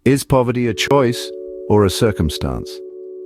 Is poverty a choice or a circumstance?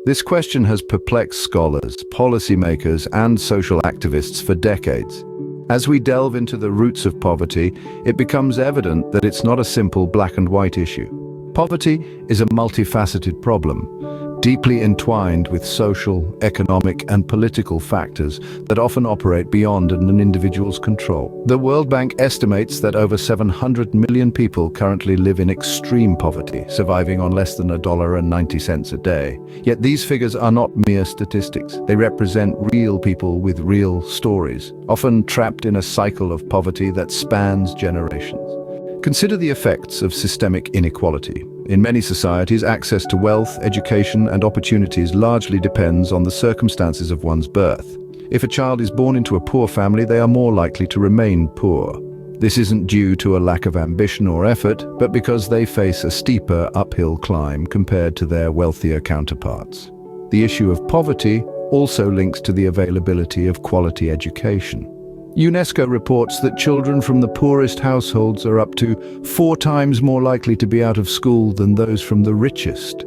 This question has perplexed scholars, policymakers, and social activists for decades. As we delve into the roots of poverty, it becomes evident that it's not a simple black and white issue. Poverty is a multifaceted problem, deeply entwined with social, economic, and political factors that often operate beyond an individual's control. The World Bank estimates that over 700 million people currently live in extreme poverty, surviving on less than $1.90 a day. Yet these figures are not mere statistics. They represent real people with real stories, often trapped in a cycle of poverty that spans generations. Consider the effects of systemic inequality. In many societies, access to wealth, education, and opportunities largely depends on the circumstances of one's birth. If a child is born into a poor family, they are more likely to remain poor. This isn't due to a lack of ambition or effort, but because they face a steeper uphill climb compared to their wealthier counterparts. The issue of poverty also links to the availability of quality education. UNESCO reports that children from the poorest households are up to 4 times more likely to be out of school than those from the richest.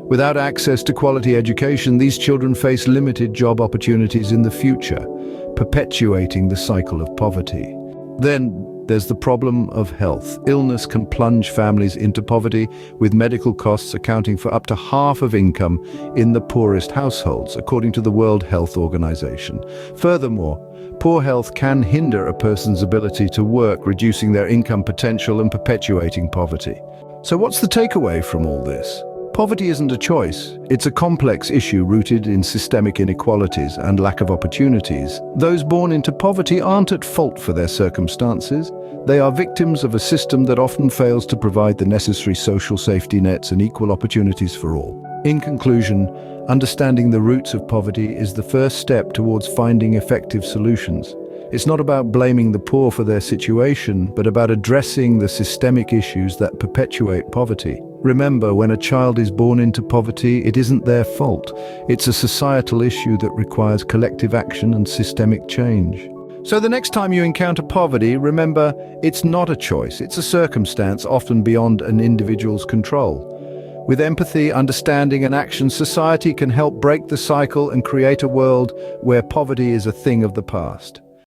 Without access to quality education, these children face limited job opportunities in the future, perpetuating the cycle of poverty. Then there's the problem of health. Illness can plunge families into poverty, with medical costs accounting for up to half of income in the poorest households, according to the World Health Organization. Furthermore, poor health can hinder a person's ability to work, reducing their income potential and perpetuating poverty. So what's the takeaway from all this? Poverty isn't a choice. It's a complex issue rooted in systemic inequalities and lack of opportunities. Those born into poverty aren't at fault for their circumstances. They are victims of a system that often fails to provide the necessary social safety nets and equal opportunities for all. In conclusion, understanding the roots of poverty is the first step towards finding effective solutions. It's not about blaming the poor for their situation, but about addressing the systemic issues that perpetuate poverty. Remember, when a child is born into poverty, it isn't their fault. It's a societal issue that requires collective action and systemic change. So the next time you encounter poverty, remember, it's not a choice. It's a circumstance often beyond an individual's control. With empathy, understanding, and action, society can help break the cycle and create a world where poverty is a thing of the past.